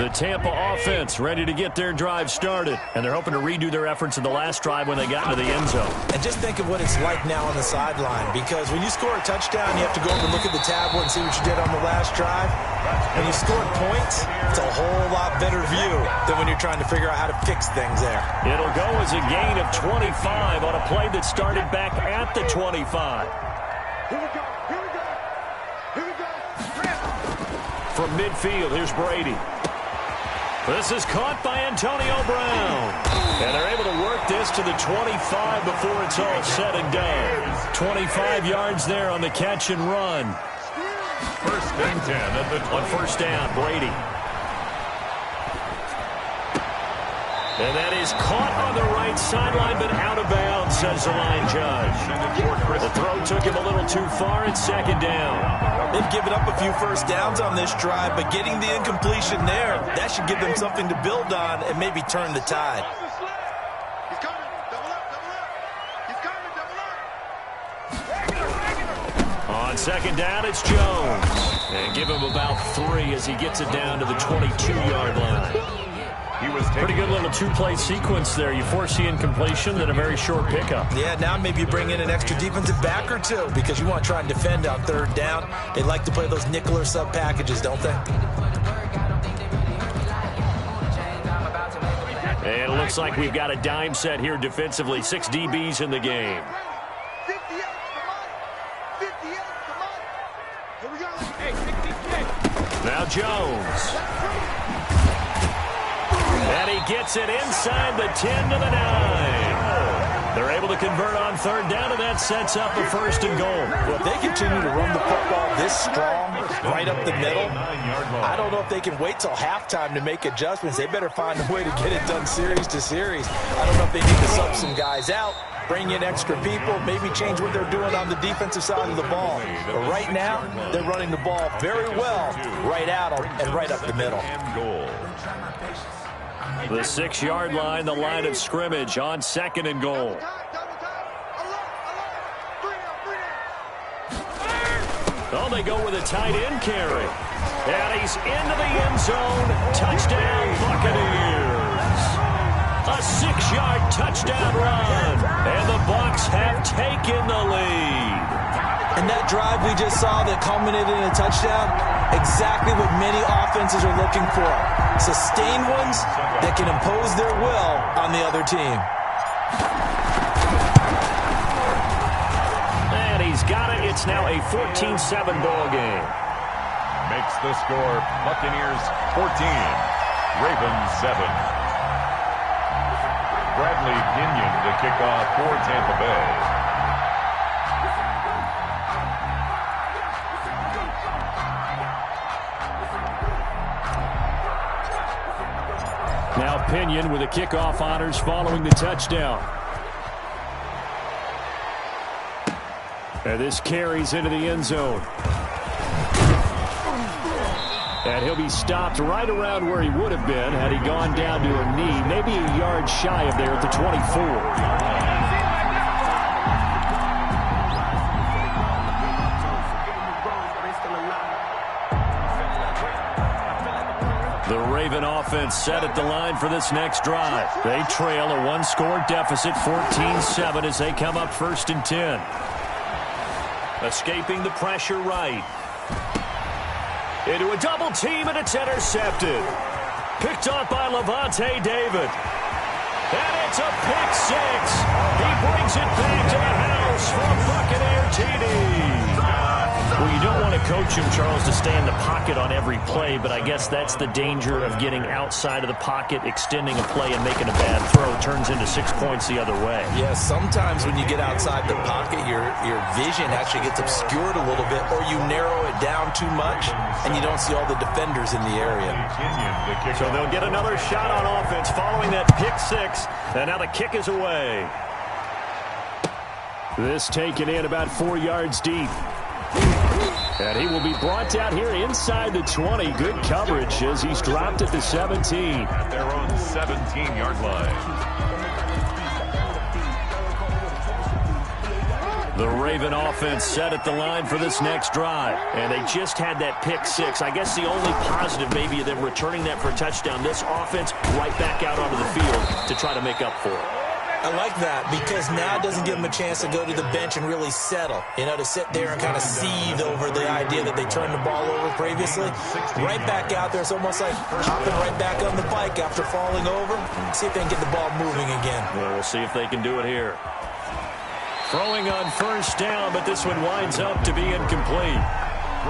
The Tampa offense ready to get their drive started, and they're hoping to redo their efforts in the last drive when they got into the end zone. And just think of what it's like now on the sideline, because when you score a touchdown, you have to go over and look at the tablet and see what you did on the last drive. When you scored points, it's a whole lot better view than when you're trying to figure out how to fix things there. It'll go as a gain of 25 on a play that started back at the 25. Here we go. From midfield, here's Brady. This is caught by Antonio Brown. And they're able to work this to the 25 before it's all said and done. 25 yards there on the catch and run. First and 10 at the 20. On first down, Brady. And that is caught on the right sideline, but out of bounds, says the line judge. The throw took him a little too far at second down. They've given up a few first downs on this drive, but getting the incompletion there, that should give them something to build on and maybe turn the tide. He's coming. Double up. He's coming. Double up. On second down, it's Jones. And give him about 3 as he gets it down to the 22-yard line. Pretty good little two-play sequence there. You force the incompletion, then a very short pickup. Yeah, now maybe you bring in an extra defensive back or two because you want to try and defend on third down. They like to play those nickel or sub packages, don't they? And it looks like we've got a dime set here defensively. 6 DBs in the game. 58, come on. Here we go. Now Jones. And he gets it inside the 10 to the 9. They're able to convert on third down, and that sets up a first and goal. Well, if they continue to run the football this strong, right up the middle, I don't know if they can wait till halftime to make adjustments. They better find a way to get it done series to series. I don't know if they need to sub some guys out, bring in extra people, maybe change what they're doing on the defensive side of the ball. But right now, they're running the ball very well right out and right up the middle. The 6-yard line, the line of scrimmage on second and goal. Oh, they go with a tight end carry. And he's into the end zone. Touchdown, Buccaneers. A 6-yard touchdown run. And the Bucs have taken the lead. And that drive we just saw that culminated in a touchdown, exactly what many offenses are looking for. Sustained ones that can impose their will on the other team. And he's got it. It's now a 14-7 ball game. Makes the score Buccaneers 14, Ravens 7. Bradley Pinion to kick off for Tampa Bay. Now Pinion with the kickoff honors following the touchdown. And this carries into the end zone. And he'll be stopped right around where he would have been had he gone down to a knee, maybe a yard shy of there at the 24. The Raven offense set at the line for this next drive. They trail a one-score deficit, 14-7, as they come up first and 10. Escaping the pressure right. Into a double team, and it's intercepted. Picked off by Levante David. And it's a pick six. He brings it back to the house for a Buccaneer TD. Well, you don't want to coach him, Charles, to stay in the pocket on every play, but I guess that's the danger of getting outside of the pocket, extending a play, and making a bad throw. Turns into 6 points the other way. Yeah, sometimes when you get outside the pocket, your vision actually gets obscured a little bit, or you narrow it down too much, and you don't see all the defenders in the area. So they'll get another shot on offense following that pick six, and now the kick is away. This taken in about 4 yards deep. And he will be brought down here inside the 20. Good coverage as he's dropped at the 17. At their own 17-yard line. The Raven offense set at the line for this next drive. And they just had that pick six. I guess the only positive maybe of them returning that for a touchdown. This offense right back out onto the field to try to make up for it. I like that because now it doesn't give them a chance to go to the bench and really settle. You know, to sit there and kind of seethe over the idea that they turned the ball over previously. Right back out there. It's almost like hopping right back on the bike after falling over. See if they can get the ball moving again. Well, we'll see if they can do it here. Throwing on first down, but this one winds up to be incomplete.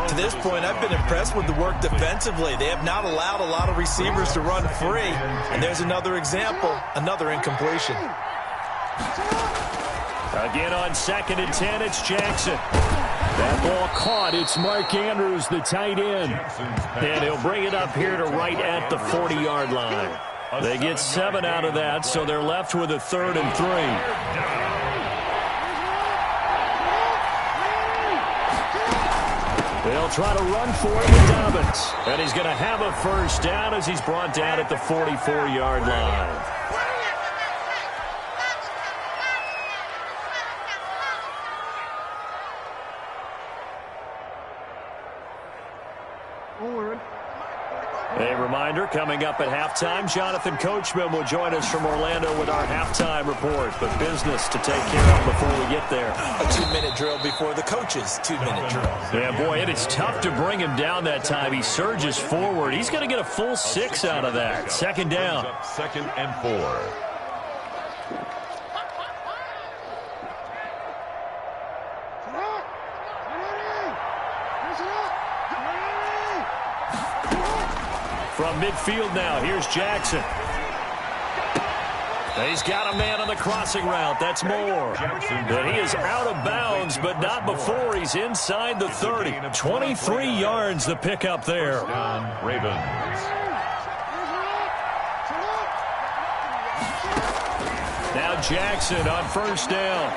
To this point, I've been impressed with the work defensively. They have not allowed a lot of receivers to run free. And there's another example, another incompletion. Again on 2nd and 10, it's Jackson. That ball caught. It's Mark Andrews, the tight end. And he'll bring it up here to right at the 40-yard line. They get 7 out of that, so they're left with a 3rd and 3. They'll try to run for it with Dobbins. And he's going to have a first down as he's brought down at the 44-yard line. A reminder, coming up at halftime, Jonathan Coachman will join us from Orlando with our halftime report. But business to take care of before we get there. A 2-minute drill before the coach's 2-minute drill. Yeah, boy, it is tough to bring him down that time. He surges forward. He's going to get a full 6 out of that. 2nd down. 2nd and 4. From midfield now, here's Jackson. He's got a man on the crossing route. That's Moore. But he is out of bounds, but not before he's inside the 30. 23 yards the pickup there. Ravens. Now Jackson on first down.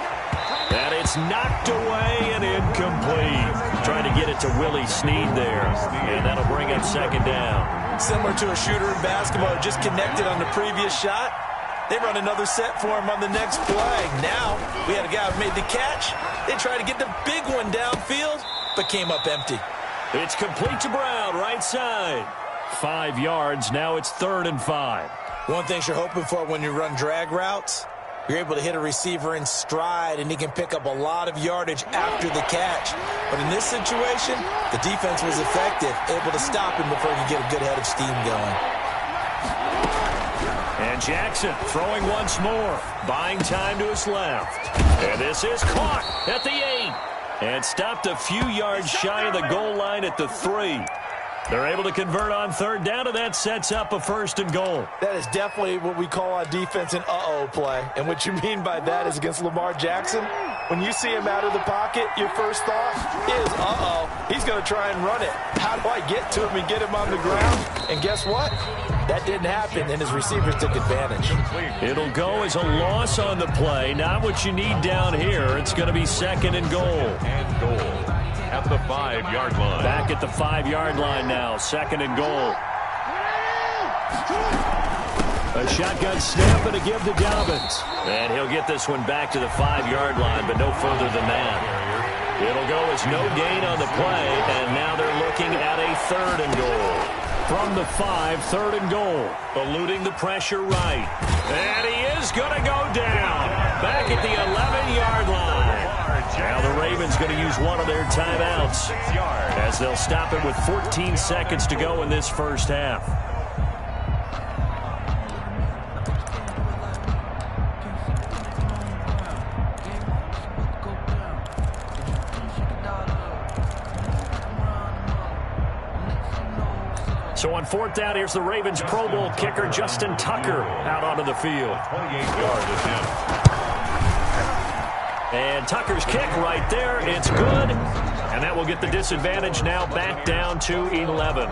And it's knocked away and incomplete. Trying to get it to Willie Snead there. And that'll bring up 2nd down. Similar to a shooter in basketball, just connected on the previous shot. They run another set for him on the next play. Now, we had a guy who made the catch. They tried to get the big one downfield, but came up empty. It's complete to Brown, right side. 5 yards, now it's 3rd and 5. One thing you're hoping for when you run drag routes, you're able to hit a receiver in stride, and he can pick up a lot of yardage after the catch. But in this situation, the defense was effective, able to stop him before he could get a good head of steam going. And Jackson throwing once more, buying time to his left. And this is caught at the 8. And stopped a few yards shy of the goal line at the 3. They're able to convert on 3rd down, and that sets up a 1st and goal. That is definitely what we call on defense an uh-oh play. And what you mean by that is against Lamar Jackson, when you see him out of the pocket, your first thought is, uh-oh, he's going to try and run it. How do I get to him and get him on the ground? And guess what? That didn't happen, and his receivers took advantage. It'll go as a loss on the play. Not what you need down here. It's going to be 2nd and goal. And goal. At the 5-yard line. Back at the 5-yard line now. 2nd and goal. A shotgun snap and a give to Dobbins. And he'll get this one back to the 5-yard line, but no further than that. It'll go as no gain on the play, and now they're looking at a 3rd and goal. From the 5, 3rd and goal. Eluding the pressure right. And he is going to go down. Back at the 11-yard line. Now the Ravens going to use one of their timeouts as they'll stop it with 14 seconds to go in this first half. So on 4th down, here's the Ravens Pro Bowl kicker Justin Tucker out onto the field. 28-yard attempt. And Tucker's kick right there. It's good. And that will get the disadvantage now back down to 11.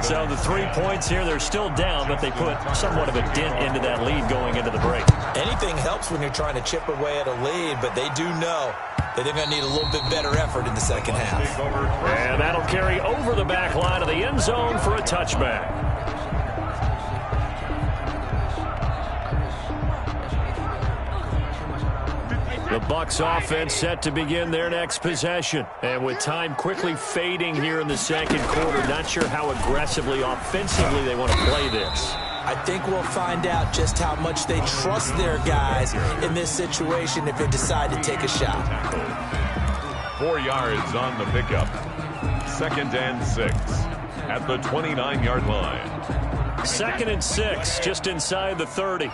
So the 3 points here, they're still down, but they put somewhat of a dent into that lead going into the break. Anything helps when you're trying to chip away at a lead, but they do know that they're going to need a little bit better effort in the second half. And that'll carry over the back line of the end zone for a touchback. The Bucs offense set to begin their next possession. And with time quickly fading here in the second quarter, not sure how aggressively, offensively they want to play this. I think we'll find out just how much they trust their guys in this situation if they decide to take a shot. 4 yards on the pickup. 2nd and 6 at the 29-yard line. 2nd and 6, just inside the 30.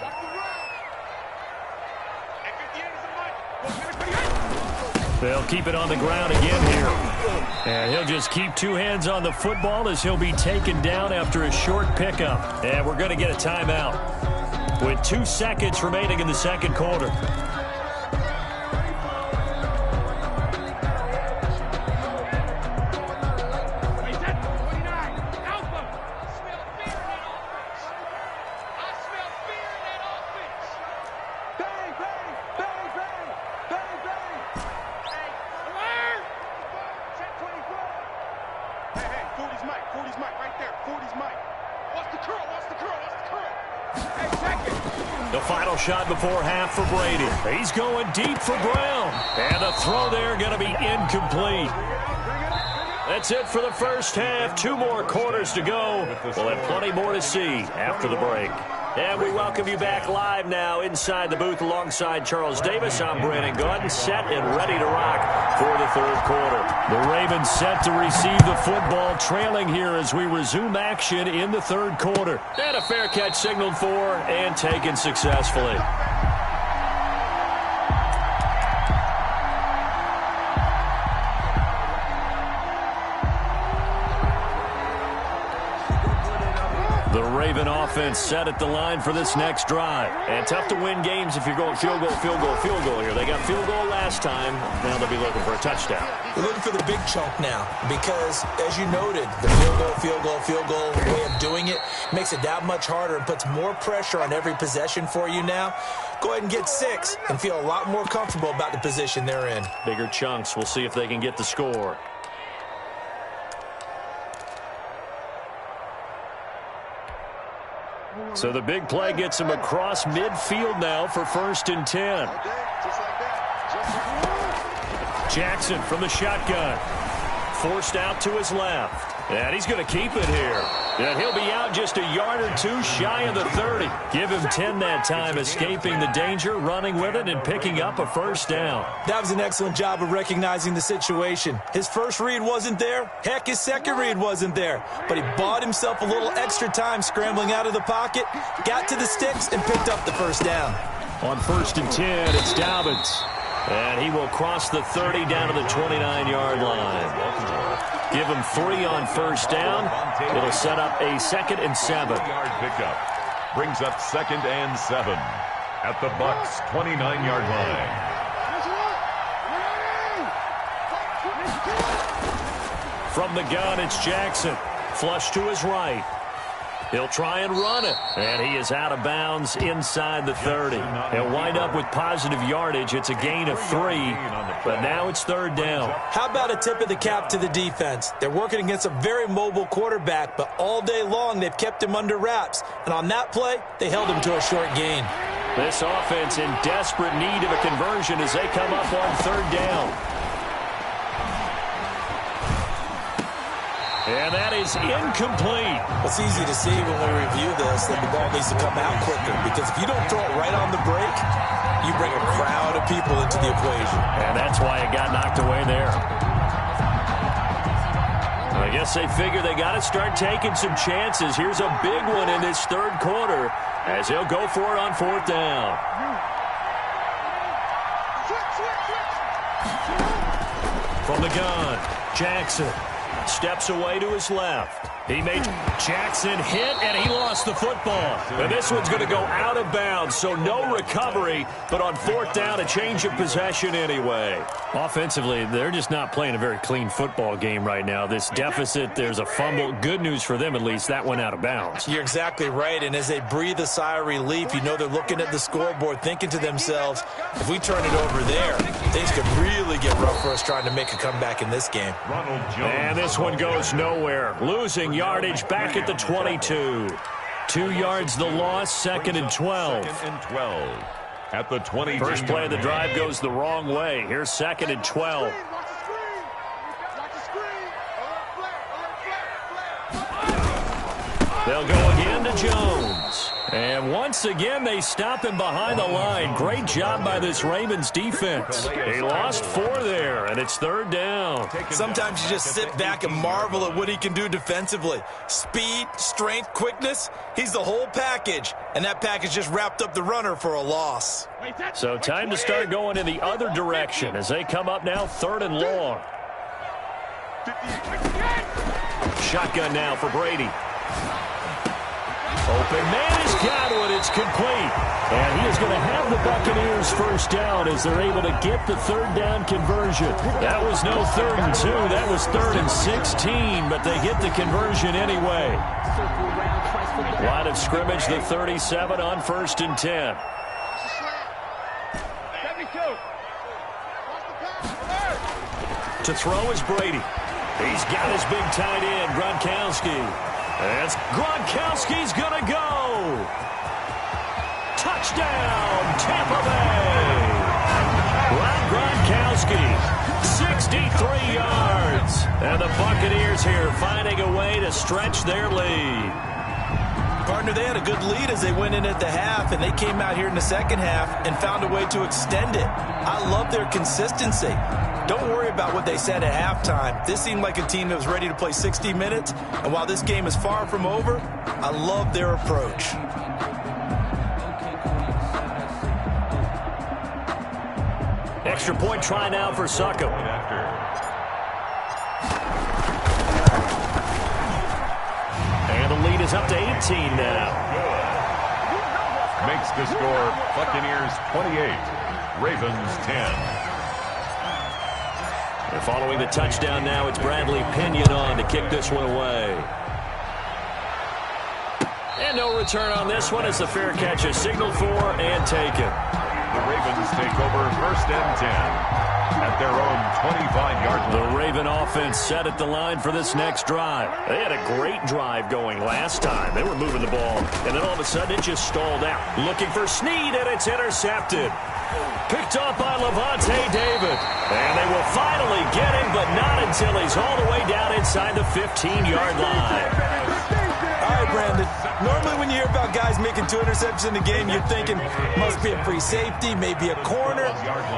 They'll keep it on the ground again here. And he'll just keep 2 hands on the football as he'll be taken down after a short pickup. And we're going to get a timeout with 2 seconds remaining in the second quarter. The final shot before half for Brady. He's going deep for Brown. And the throw there going to be incomplete. That's it for the first half. 2 more quarters to go. We'll have plenty more to see after the break. And we welcome you back live now inside the booth alongside Charles Davis. I'm Brandon Gordon, set and ready to rock for the third quarter. The Ravens set to receive the football, trailing here as we resume action in the third quarter. And a fair catch signaled for and taken successfully. The Raven offense set at the line for this next drive. And tough to win games if you're going field goal, field goal, field goal here. They got field goal last time. Now they'll be looking for a touchdown. We're looking for the big chunk now because, as you noted, the field goal, field goal, field goal way of doing it makes it that much harder and puts more pressure on every possession for you now. Go ahead and get 6 and feel a lot more comfortable about the position they're in. Bigger chunks. We'll see if they can get the score. So the big play gets him across midfield now for 1st and 10. Jackson from the shotgun. Forced out to his left. And he's going to keep it here. And he'll be out just a yard or 2 shy of the 30. Give him 10 that time, escaping the danger, running with it, and picking up a first down. That was an excellent job of recognizing the situation. His first read wasn't there. Heck, his second read wasn't there. But he bought himself a little extra time scrambling out of the pocket, got to the sticks, and picked up the first down. On 1st and 10, it's Dobbins. And he will cross the 30 down to the 29-yard line. Give him 3 on first down. It'll set up a 2nd and 7. Yard pickup brings up 2nd and 7 at the Bucs 29-yard line. From the gun, it's Jackson. Flush to his right. He'll try and run it. And he is out of bounds inside the 30. He'll wind up with positive yardage. It's a gain of 3. But now it's 3rd down. How about a tip of the cap to the defense? They're working against a very mobile quarterback, but all day long they've kept him under wraps. And on that play, they held him to a short gain. This offense in desperate need of a conversion as they come up on 3rd down. And that is incomplete. It's easy to see when we review this that the ball needs to come out quicker, because if you don't throw it right on the break, you bring a crowd of people into the equation. And that's why it got knocked away there. I guess they figure they got to start taking some chances. Here's a big one in this third quarter as he'll go for it on 4th down. From the gun, Jackson steps away to his left. He made Jackson hit, and he lost the football. And this one's going to go out of bounds, so no recovery. But on 4th down, a change of possession anyway. Offensively, they're just not playing a very clean football game right now. This deficit, there's a fumble. Good news for them, at least. That went out of bounds. You're exactly right. And as they breathe a sigh of relief, you know they're looking at the scoreboard, thinking to themselves, if we turn it over there, things could really get rough for us trying to make a comeback in this game. And this one goes nowhere. Losing yardage back at the 22. 2 yards the loss, 2nd and 12. 2nd and 12 at the 20. First play of the drive goes the wrong way. Here's 2nd and 12. They'll go again to Jones. And once again, they stop him behind the line. Great job by this Ravens defense. He lost 4 there, and it's 3rd down. Sometimes you just sit back and marvel at what he can do defensively. Speed, strength, quickness, he's the whole package. And that package just wrapped up the runner for a loss. So time to start going in the other direction as they come up now 3rd and long. Shotgun now for Brady. Open man is Godwin. It's complete. And he is going to have the Buccaneers first down as they're able to get the 3rd down conversion. That was no 3rd and 2. That was 3rd and 16, but they get the conversion anyway. Line of scrimmage, the 37 on 1st and 10. To throw is Brady. He's got his big tight end, Gronkowski. And Gronkowski's going to go. Touchdown, Tampa Bay. Rob Gronkowski, 63 yards. And the Buccaneers here finding a way to stretch their lead. Partner, they had a good lead as they went in at the half, and they came out here in the second half and found a way to extend it. I love their consistency. Don't worry about what they said at halftime. This seemed like a team that was ready to play 60 minutes, and while this game is far from over, I love their approach. Extra point try now for Suckup. And the lead is up to 18 now. Makes the score Buccaneers 28, Ravens 10. And following the touchdown now, it's Bradley Pinion on to kick this one away. And no return on this one as the fair catch is signaled for and taken. The Ravens take over 1st and 10 at their own 25-yard line. The Raven offense set at the line for this next drive. They had a great drive going last time. They were moving the ball, and then all of a sudden it just stalled out. Looking for Snead, and it's intercepted. Picked off by Levante David. And they will finally get him, but not until he's all the way down inside the 15-yard line. All right, Brandon. Normally when you hear about guys making 2 interceptions in a game, you're thinking must be a free safety, maybe a corner.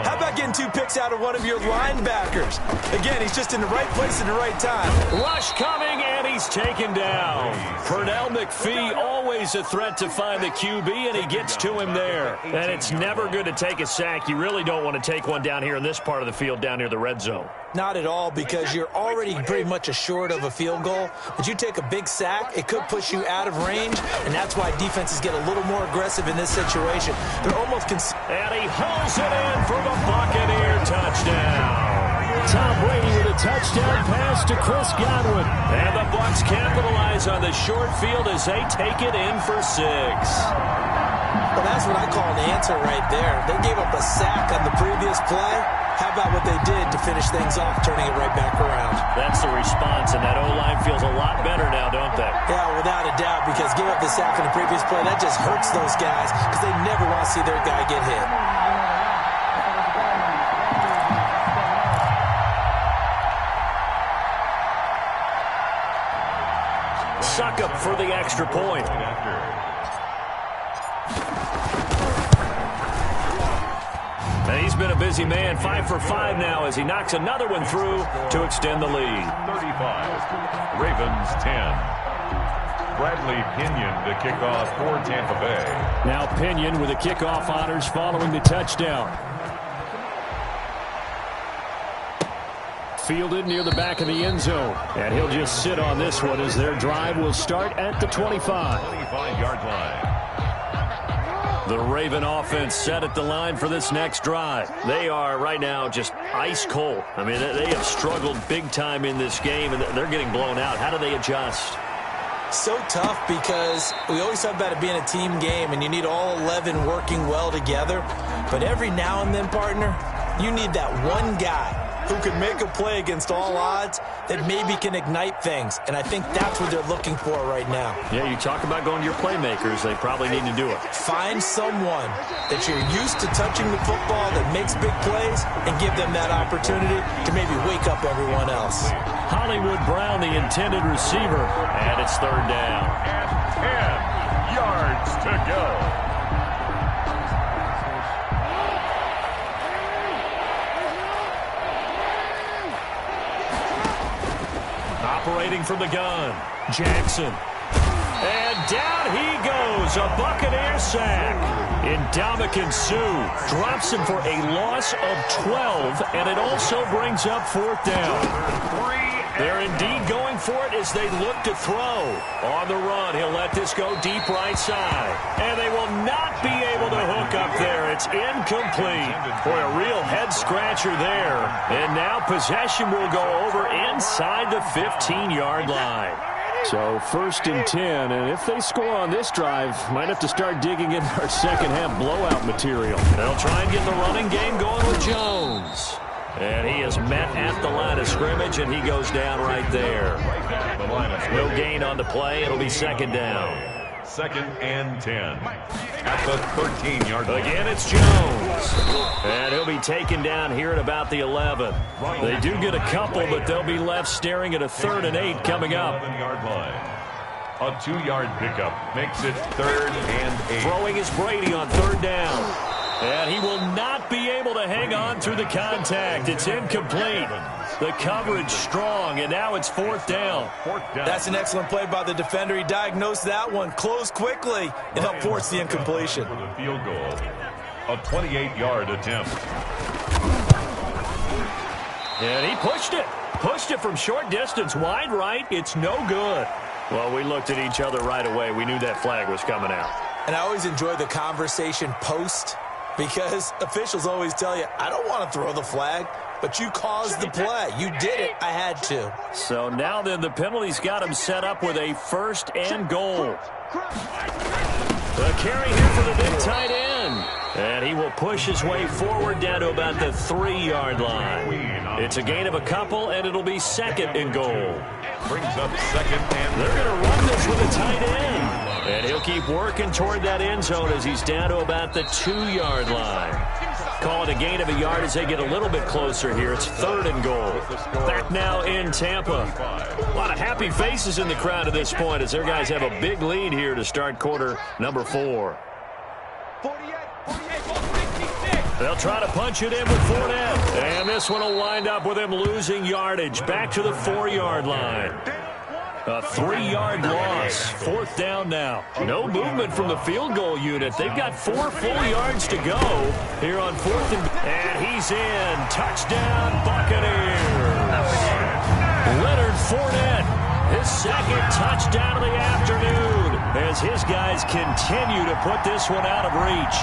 How about getting 2 picks out of one of your linebackers? Again, he's just in the right place at the right time. Rush coming, and he's taken down. Pernell McPhee, always a threat to find the QB, and he gets to him there. And it's never good to take a sack. You really don't want to take one down here in this part of the field down near the red zone. Not at all, because you're already pretty much assured of a field goal. But you take a big sack, it could push you out of range, and that's why defenses get a little more aggressive in this situation. They're almost and he hauls it in for the Buccaneer touchdown. Tom Brady with a touchdown pass to Chris Godwin. And the Bucs capitalize on the short field as they take it in for 6. Well, that's what I call an answer right there. They gave up a sack on the previous play. How about what they did to finish things off, turning it right back around? That's the response, and that O-line feels a lot better now, don't they? Yeah, without a doubt, because give up the sack in the previous play, that just hurts those guys because they never want to see their guy get hit. Suckup for the extra point. And he's been a busy man, 5 for 5 now as he knocks another one through to extend the lead. 35, Ravens 10. Bradley Pinion to kick off for Tampa Bay. Now Pinion with the kickoff honors following the touchdown. Fielded near the back of the end zone. And he'll just sit on this one as their drive will start at the 25. 25-yard line. The Raven offense set at the line for this next drive. They are right now just ice cold. I mean, they have struggled big time in this game, and they're getting blown out. How do they adjust? So tough because we always talk about it being a team game, and you need all 11 working well together. But every now and then, partner, you need that one guy who can make a play against all odds that maybe can ignite things. And I think that's what they're looking for right now. Yeah, you talk about going to your playmakers. They probably need to do it. Find someone that you're used to touching the football that makes big plays and give them that opportunity to maybe wake up everyone else. Hollywood Brown, the intended receiver, and it's third down. And 10 yards to go. Operating from the gun, Jackson. And down he goes, a Buccaneer sack. Ndamukong Suh drops him for a loss of 12, and it also brings up fourth down. They're indeed going for it as they look to throw. On the run, he'll let this go deep right side. And they will not be able to hook up there. It's incomplete. Boy, a real head-scratcher there. And now possession will go over inside the 15-yard line. So 1st and 10, and if they score on this drive, might have to start digging in our second-half blowout material. They'll try and get the running game going with Jones. And he is met at the line of scrimmage, and he goes down right there. No gain on the play. It'll be second down. 2nd and 10 at the 13-yard line. Again, it's Jones. And he'll be taken down here at about the 11. They do get a couple, but they'll be left staring at a 3rd and 8 coming up. 11-yard line. A 2-yard pickup makes it 3rd and 8. Throwing is Brady on 3rd down. And he will not be able to hang on through the contact. It's incomplete. The coverage strong, and now it's 4th down. That's an excellent play by the defender. He diagnosed that one, closed quickly, and helped force the incompletion. For the field goal, a 28-yard attempt. And he pushed it. Pushed it from short distance, wide right. It's no good. Well, we looked at each other right away. We knew that flag was coming out. And I always enjoy the conversation post, because officials always tell you, I don't want to throw the flag, but you caused the play. You did it. I had to. So now then the penalty's got him set up with a 1st and goal. The carry here for the big tight end. And he will push his way forward down to about the 3-yard line. It's a gain of a couple, and it'll be 2nd and goal. Brings up 2nd and they're going to run this with a tight end. And he'll keep working toward that end zone as he's down to about the 2-yard line. Call it a gain of a yard as they get a little bit closer here. It's 3rd and goal. Back now in Tampa. A lot of happy faces in the crowd at this point as their guys have a big lead here to start quarter number 4. They'll try to punch it in with Fournette. And this one will wind up with him losing yardage. Back to the 4-yard line. A 3-yard loss. 4th down now. No movement from the field goal unit. They've got 4 full yards to go here on 4th and he's in. Touchdown, Buccaneers. Leonard Fournette, his 2nd touchdown of the afternoon as his guys continue to put this one out of reach.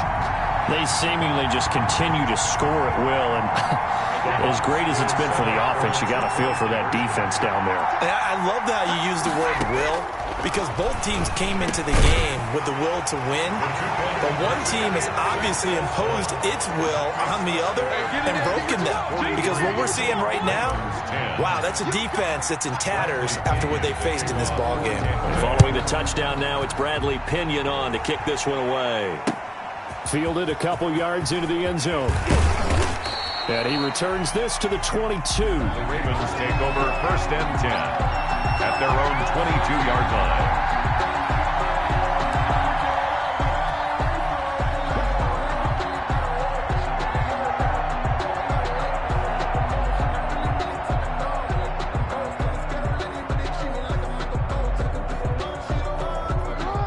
They seemingly just continue to score at will, and as great as it's been for the offense, you got to feel for that defense down there. I love how you use the word will, because both teams came into the game with the will to win, but one team has obviously imposed its will on the other and broken them, because what we're seeing right now, wow, that's a defense that's in tatters after what they faced in this ballgame. Following the touchdown now, it's Bradley Pinion on to kick this one away. Fielded a couple yards into the end zone. And he returns this to the 22. The Ravens take over 1st and 10 at their own 22-yard line.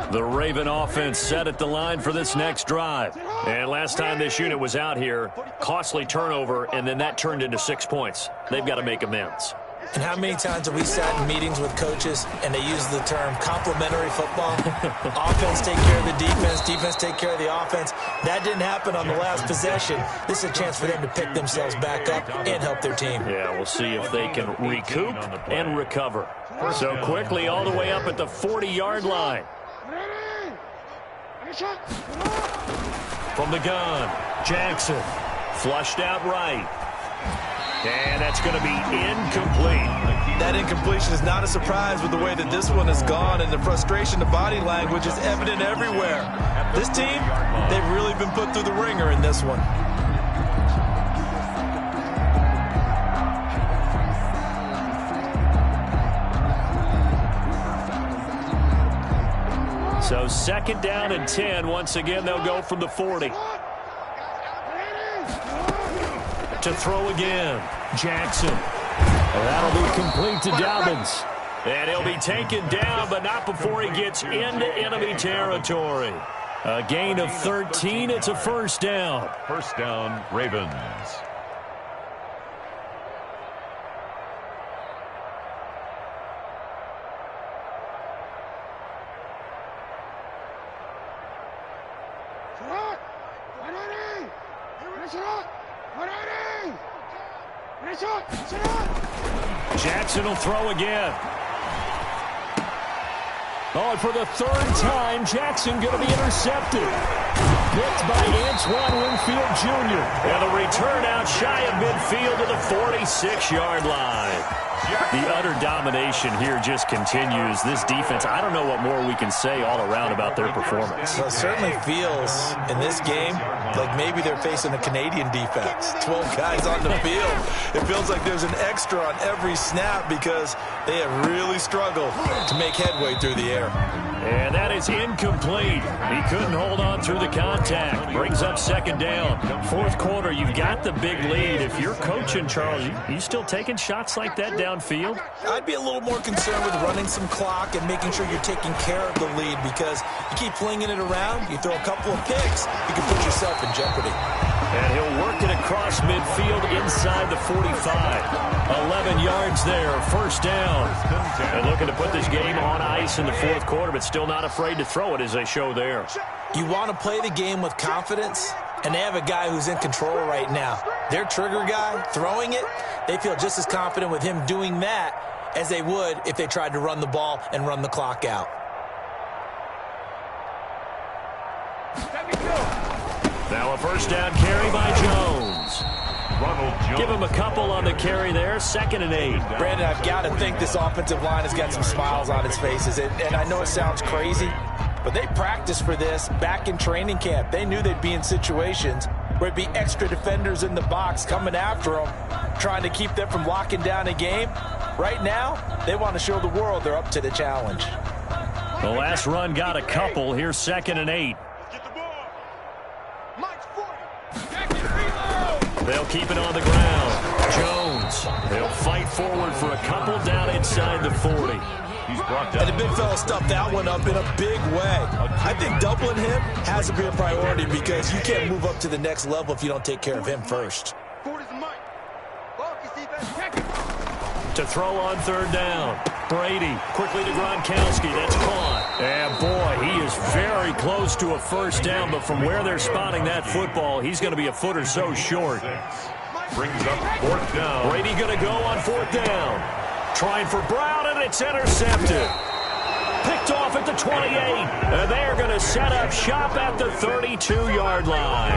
The Raven offense set at the line for this next drive. And last time this unit was out here, costly turnover, and then that turned into 6 points. They've got to make amends. And how many times have we sat in meetings with coaches and they use the term complementary football? Offense take care of the defense, defense take care of the offense. That didn't happen on the last possession. This is a chance for them to pick themselves back up and help their team. Yeah, we'll see if they can recoup and recover. So quickly all the way up at the 40-yard line. From the gun, Jackson flushed out right. And that's going to be incomplete. That incompletion is not a surprise with the way that this one has gone, and the frustration, the body language is evident everywhere. This team, they've really been put through the ringer in this one. So 2nd down and 10. Once again, they'll go from the 40. To throw again. Jackson. That'll be complete to Dobbins. And he'll be taken down, but not before he gets into enemy territory. A gain of 13. It's a 1st down. 1st down, Ravens. Jackson will throw again. Oh, and for the 3rd time, Jackson going to be intercepted. Picked by Antoine Winfield Jr. And a return out shy of midfield to the 46-yard line. The utter domination here just continues. This defense, I don't know what more we can say all around about their performance. Well, it certainly feels in this game like maybe they're facing a Canadian defense. 12 guys on the field. It feels like there's an extra on every snap because they have really struggled to make headway through the air. And that is incomplete. He couldn't hold on through the contact. Brings up 2nd down. 4th quarter, you've got the big lead. If you're coaching, Charles, you still taking shots like that downfield? I'd be a little more concerned with running some clock and making sure you're taking care of the lead, because you keep flinging it around, you throw a couple of picks, you can put yourself in jeopardy. And he'll work it across midfield inside the 45. 11 yards there, 1st down. And looking to put this game on ice in the 4th quarter, but still not afraid to throw it as they show there. You want to play the game with confidence, and they have a guy who's in control right now. Their trigger guy, throwing it, they feel just as confident with him doing that as they would if they tried to run the ball and run the clock out. Now a 1st down carry by Jones. Give him a couple on the carry there. 2nd and 8. Brandon, I've got to think this offensive line has got some smiles on its faces. And I know it sounds crazy, but they practiced for this back in training camp. They knew they'd be in situations where it'd be extra defenders in the box coming after them, trying to keep them from locking down a game. Right now, they want to show the world they're up to the challenge. The last run got a couple. Here's 2nd and 8. They'll keep it on the ground. Jones. They'll fight forward for a couple down inside the 40. He's brought down. And the big fella stuffed that one up in a big way. I think doubling him has to be a priority, because you can't move up to the next level if you don't take care of him first. To throw on 3rd down. Brady quickly to Gronkowski. That's caught. And boy, he is very close to a 1st down, but from where they're spotting that football, he's going to be a foot or so short. Brings up 4th down. Brady going to go on 4th down. Trying for Brown, and it's intercepted. Picked off at the 28. And they're going to set up shop at the 32-yard line.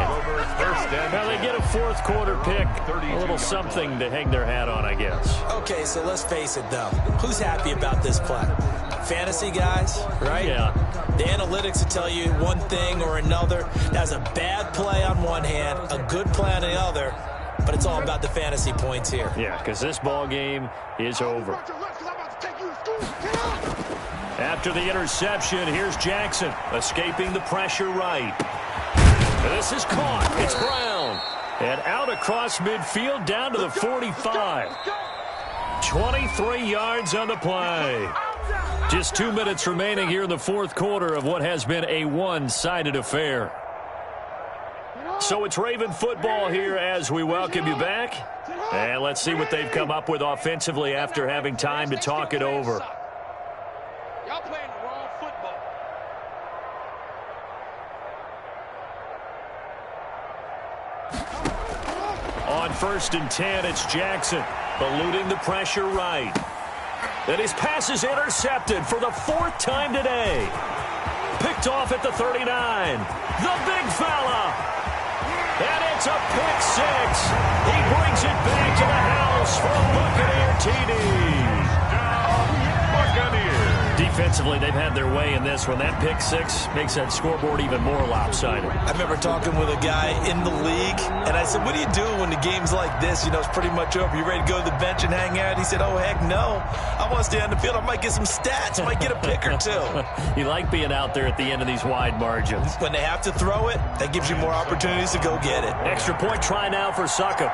Now they get a 4th quarter pick. A little something to hang their hat on, I guess. Okay, so let's face it, though. Who's happy about this play? Fantasy guys, right? Yeah. The analytics will tell you one thing or another. That's a bad play on one hand, a good play on the other, but it's all about the fantasy points here. Yeah, because this ball game is over. After the interception, here's Jackson escaping the pressure right. This is caught. It's Brown. And out across midfield down to the 45. 23 yards on the play. Just 2 minutes remaining here in the 4th quarter of what has been a one-sided affair. So it's Raven football here as we welcome you back. And let's see what they've come up with offensively after having time to talk it over. Y'all playing the wrong football. On 1st and 10, it's Jackson eluding the pressure right. And his pass is intercepted for the 4th time today. Picked off at the 39. The big fella. And it's a pick 6. He brings it back to the house. Defensively, they've had their way in this one. That pick six makes that scoreboard even more lopsided. I remember talking with a guy in the league, and I said, what do you do when the game's like this? You know, it's pretty much over. You ready to go to the bench and hang out? He said, oh, heck no. I want to stay on the field. I might get some stats. I might get a pick or two. You like being out there at the end of these wide margins. When they have to throw it, that gives you more opportunities to go get it. Extra point try now for Succop.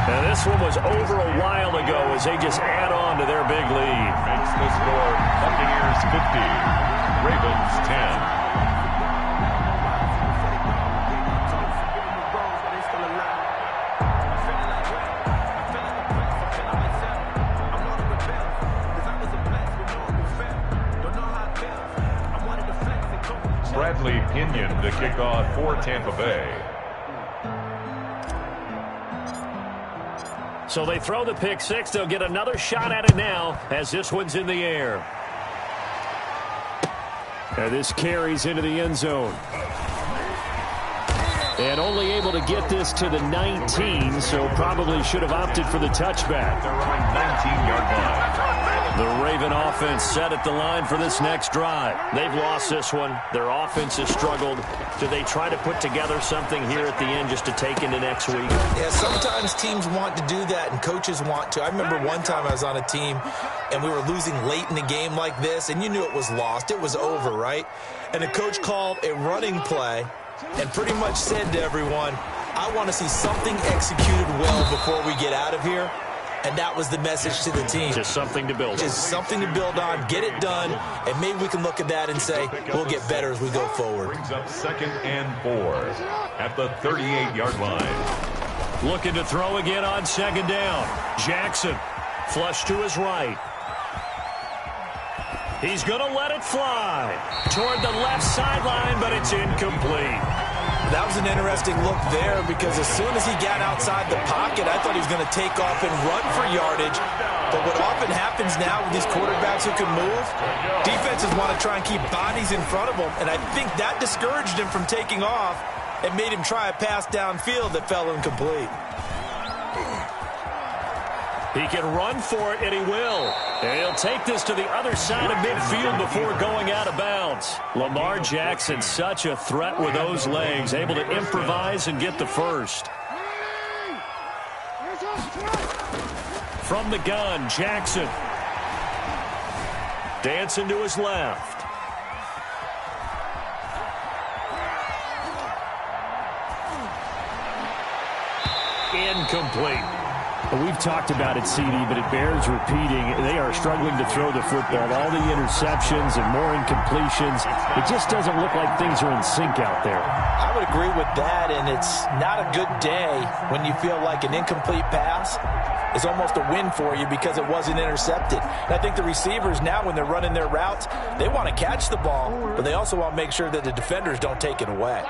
Now this one was over a while ago as they just add on to their big lead. Makes the score Buccaneers 50, Ravens 10. Bradley Pinion to kick off for Tampa Bay. So they throw the pick six. They'll get another shot at it now as this one's in the air. And this carries into the end zone. And only able to get this to the 19, so probably should have opted for the touchback. They're on 19-yard line. The Raven offense set at the line for this next drive. They've lost this one. Their offense has struggled. Do they try to put together something here at the end just to take into next week? Yeah, sometimes teams want to do that and coaches want to. I remember one time I was on a team and we were losing late in the game like this, and you knew it was lost. It was over, right? And the coach called a running play and pretty much said to everyone, I want to see something executed well before we get out of here. And that was the message to the team. Just something to build on. Just something to build on, get it done, and maybe we can look at that and say, we'll get better as we go forward. Brings up 2nd and 4 at the 38-yard line. Looking to throw again on 2nd down. Jackson, flush to his right. He's going to let it fly toward the left sideline, but it's incomplete. That was an interesting look there because as soon as he got outside the pocket, I thought he was going to take off and run for yardage. But what often happens now with these quarterbacks who can move, defenses want to try and keep bodies in front of them, and I think that discouraged him from taking off and made him try a pass downfield that fell incomplete. He can run for it, and he will. And he'll take this to the other side of midfield before going out of bounds. Lamar Jackson, such a threat with those legs, able to improvise and get the first. From the gun, Jackson. Dancing to his left. Incomplete. We've talked about it, CD, but it bears repeating. They are struggling to throw the football. All the interceptions and more incompletions. It just doesn't look like things are in sync out there. I would agree with that, and it's not a good day when you feel like an incomplete pass is almost a win for you because it wasn't intercepted. And I think the receivers now, when they're running their routes, they want to catch the ball, but they also want to make sure that the defenders don't take it away.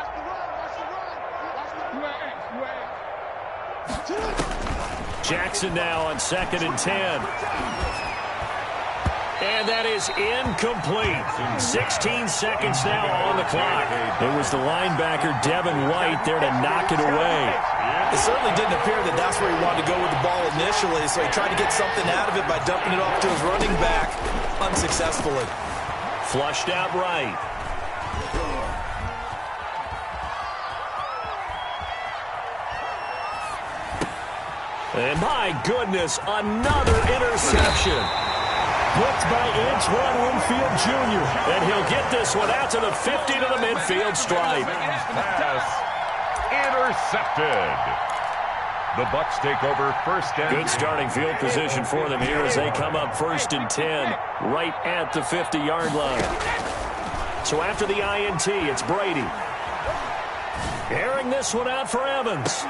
Jackson now on 2nd and 10. And that is incomplete. 16 seconds now on the clock. It was the linebacker, Devin White, there to knock it away. It certainly didn't appear that that's where he wanted to go with the ball initially, so he tried to get something out of it by dumping it off to his running back unsuccessfully. Flushed out right. And my goodness, another interception. Blocked by Antoine Winfield Jr. And he'll get this one out to the 50 to the midfield stripe. Pass intercepted. The Bucs take over 1st and 10. Good starting field position for them here as they come up 1st and 10 right at the 50-yard line. So after the INT, it's Brady. Airing this one out for Evans.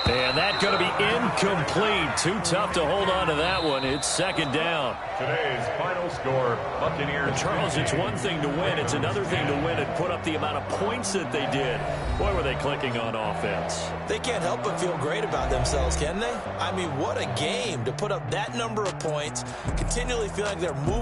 And that's going to be incomplete. Too tough to hold on to that one. It's 2nd down. Today's final score, Buccaneers. Charles, it's one thing to win. It's another thing to win and put up the amount of points that they did. Boy, were they clicking on offense. They can't help but feel great about themselves, can they? I mean, what a game to put up that number of points, continually feel like they're moving.